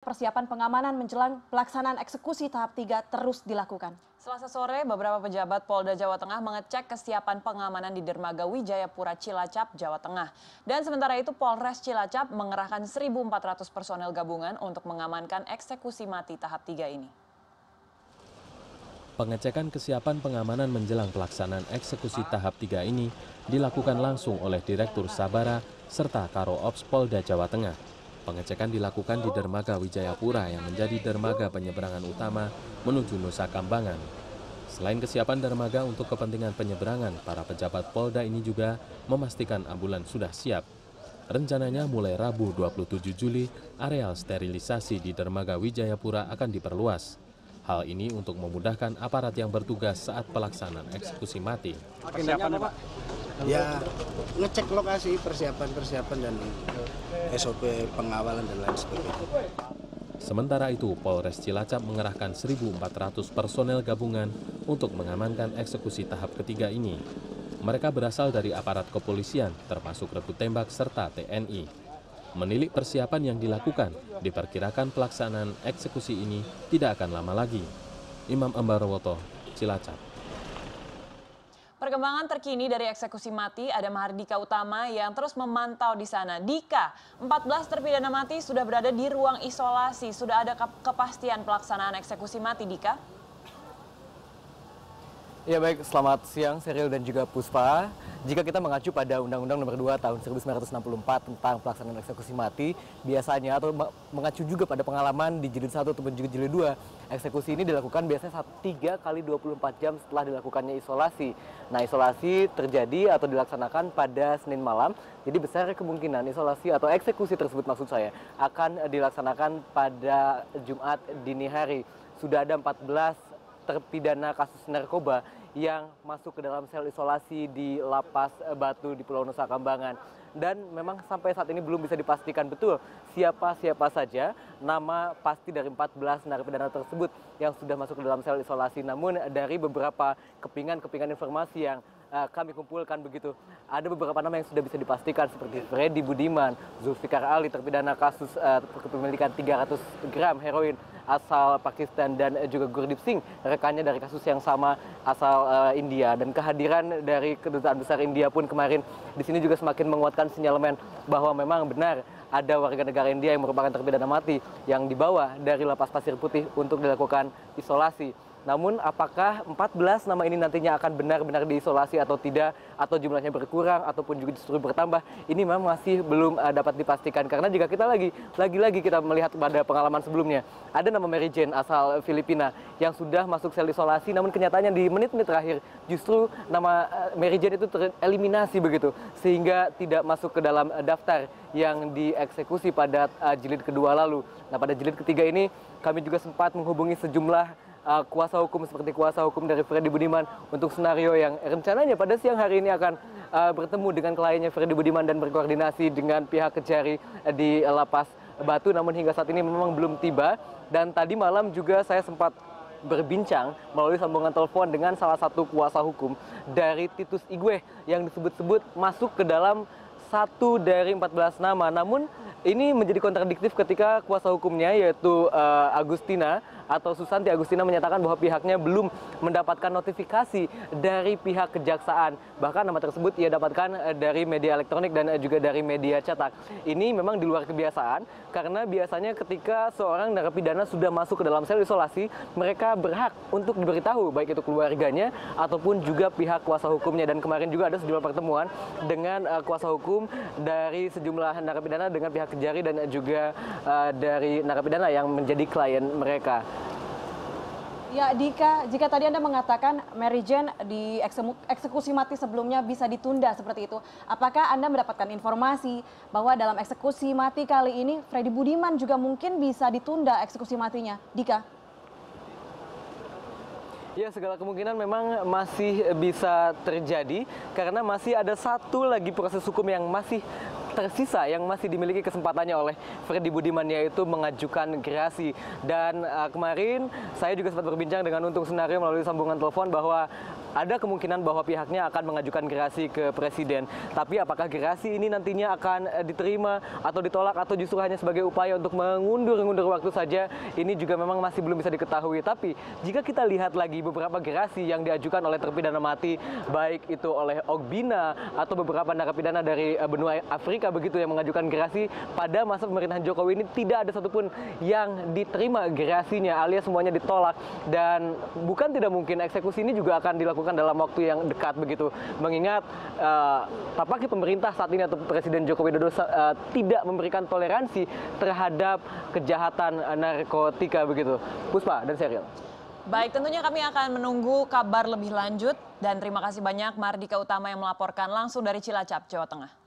Persiapan pengamanan menjelang pelaksanaan eksekusi tahap 3 terus dilakukan. Selasa sore, beberapa pejabat Polda Jawa Tengah mengecek kesiapan pengamanan di Dermaga Wijayapura Cilacap, Jawa Tengah. Dan sementara itu Polres Cilacap mengerahkan 1.400 personel gabungan untuk mengamankan eksekusi mati tahap 3 ini. Pengecekan kesiapan pengamanan menjelang pelaksanaan eksekusi tahap 3 ini dilakukan langsung oleh Direktur Sabara serta Karo Ops Polda Jawa Tengah. Pengecekan dilakukan di Dermaga Wijayapura yang menjadi dermaga penyeberangan utama menuju Nusa Kambangan. Selain kesiapan dermaga untuk kepentingan penyeberangan, para pejabat Polda ini juga memastikan ambulans sudah siap. Rencananya mulai Rabu 27 Juli, areal sterilisasi di Dermaga Wijayapura akan diperluas. Hal ini untuk memudahkan aparat yang bertugas saat pelaksanaan eksekusi mati. Persiapan Pak? Ya, ngecek lokasi, persiapan dan SOP pengawalan dan lain sebagainya. Sementara itu, Polres Cilacap mengerahkan 1.400 personel gabungan untuk mengamankan eksekusi tahap ketiga ini. Mereka berasal dari aparat kepolisian, termasuk rebut tembak serta TNI. Menilik persiapan yang dilakukan, diperkirakan pelaksanaan eksekusi ini tidak akan lama lagi. Imam Ambarwoto, Cilacap. Perkembangan terkini dari eksekusi mati, ada Mahardika Utama yang terus memantau di sana. Dika, 14 terpidana mati sudah berada di ruang isolasi. Sudah ada kepastian pelaksanaan eksekusi mati, Dika? Ya baik, selamat siang Seril dan juga Puspa. Jika kita mengacu pada Undang-Undang Nomor 2 Tahun 1964 tentang pelaksanaan eksekusi mati, biasanya atau mengacu juga pada pengalaman di jilid 1 ataupun juga jilid 2, eksekusi ini dilakukan biasanya 3 kali 24 jam setelah dilakukannya isolasi. Nah, isolasi terjadi atau dilaksanakan pada Senin malam, jadi besar kemungkinan isolasi atau eksekusi tersebut maksud saya akan dilaksanakan pada Jumat dini hari. Sudah ada 14 terpidana kasus narkoba yang masuk ke dalam sel isolasi di Lapas Batu di Pulau Nusa Kambangan. Dan memang sampai saat ini belum bisa dipastikan betul siapa saja nama pasti dari 14 narapidana tersebut yang sudah masuk ke dalam sel isolasi. Namun dari beberapa kepingan informasi yang kami kumpulkan begitu, ada beberapa nama yang sudah bisa dipastikan seperti Freddy Budiman, Zulfikar Ali terpidana kasus kepemilikan 300 gram heroin asal Pakistan, dan juga Gurdeep Singh, rekannya dari kasus yang sama asal India. Dan kehadiran dari Kedutaan Besar India pun kemarin di sini juga semakin menguatkan sinyalemen bahwa memang benar ada warga negara India yang merupakan terpidana mati yang dibawa dari Lapas Pasir Putih untuk dilakukan isolasi. Namun apakah 14 nama ini nantinya akan benar-benar diisolasi atau tidak, atau jumlahnya berkurang ataupun juga justru bertambah, ini memang masih belum dapat dipastikan. Karena jika kita lagi-lagi kita melihat pada pengalaman sebelumnya, ada nama Mary Jane asal Filipina yang sudah masuk sel isolasi, namun kenyataannya di menit-menit terakhir justru nama Mary Jane itu tereliminasi begitu, sehingga tidak masuk ke dalam daftar yang dieksekusi pada jilid kedua lalu. Nah, pada jilid ketiga ini kami juga sempat menghubungi sejumlah kuasa hukum seperti kuasa hukum dari Freddy Budiman untuk senario yang rencananya pada siang hari ini akan bertemu dengan kliennya Freddy Budiman dan berkoordinasi dengan pihak Kejari di Lapas Batu, namun hingga saat ini memang belum tiba. Dan tadi malam juga saya sempat berbincang melalui sambungan telepon dengan salah satu kuasa hukum dari Titus Igwe yang disebut-sebut masuk ke dalam satu dari 14 nama. Namun ini menjadi kontradiktif ketika kuasa hukumnya yaitu Agustina atau Susanti Agustina menyatakan bahwa pihaknya belum mendapatkan notifikasi dari pihak kejaksaan. Bahkan nama tersebut ia dapatkan dari media elektronik dan juga dari media cetak. Ini memang di luar kebiasaan karena biasanya ketika seorang narapidana sudah masuk ke dalam sel isolasi, mereka berhak untuk diberitahu baik itu keluarganya ataupun juga pihak kuasa hukumnya. Dan kemarin juga ada sejumlah pertemuan dengan kuasa hukum dari sejumlah narapidana dengan pihak Kejari dan juga dari narapidana yang menjadi klien mereka. Ya, Dika, jika tadi Anda mengatakan Mary Jane di eksekusi mati sebelumnya bisa ditunda seperti itu, apakah Anda mendapatkan informasi bahwa dalam eksekusi mati kali ini Freddy Budiman juga mungkin bisa ditunda eksekusi matinya? Dika? Ya, segala kemungkinan memang masih bisa terjadi karena masih ada satu lagi proses hukum yang masih tersisa yang masih dimiliki kesempatannya oleh Freddy Budiman, yaitu mengajukan gerasi. Dan kemarin saya juga sempat berbincang dengan Untung Senario melalui sambungan telepon bahwa ada kemungkinan bahwa pihaknya akan mengajukan gerasi ke Presiden. Tapi apakah gerasi ini nantinya akan diterima atau ditolak atau justru hanya sebagai upaya untuk mengundur waktu saja, ini juga memang masih belum bisa diketahui. Tapi jika kita lihat lagi beberapa gerasi yang diajukan oleh terpidana mati, baik itu oleh Ogbina atau beberapa narapidana dari benua Afrika begitu yang mengajukan gerasi pada masa pemerintahan Jokowi ini, tidak ada satupun yang diterima gerasinya, alias semuanya ditolak. Dan bukan tidak mungkin eksekusi ini juga akan dilakukan dalam waktu yang dekat begitu. Mengingat tampaknya pemerintah saat ini atau Presiden Joko Widodo tidak memberikan toleransi terhadap kejahatan narkotika begitu. Puspa dan Sheryl. Baik, tentunya kami akan menunggu kabar lebih lanjut dan terima kasih banyak Mardika Utama yang melaporkan langsung dari Cilacap, Jawa Tengah.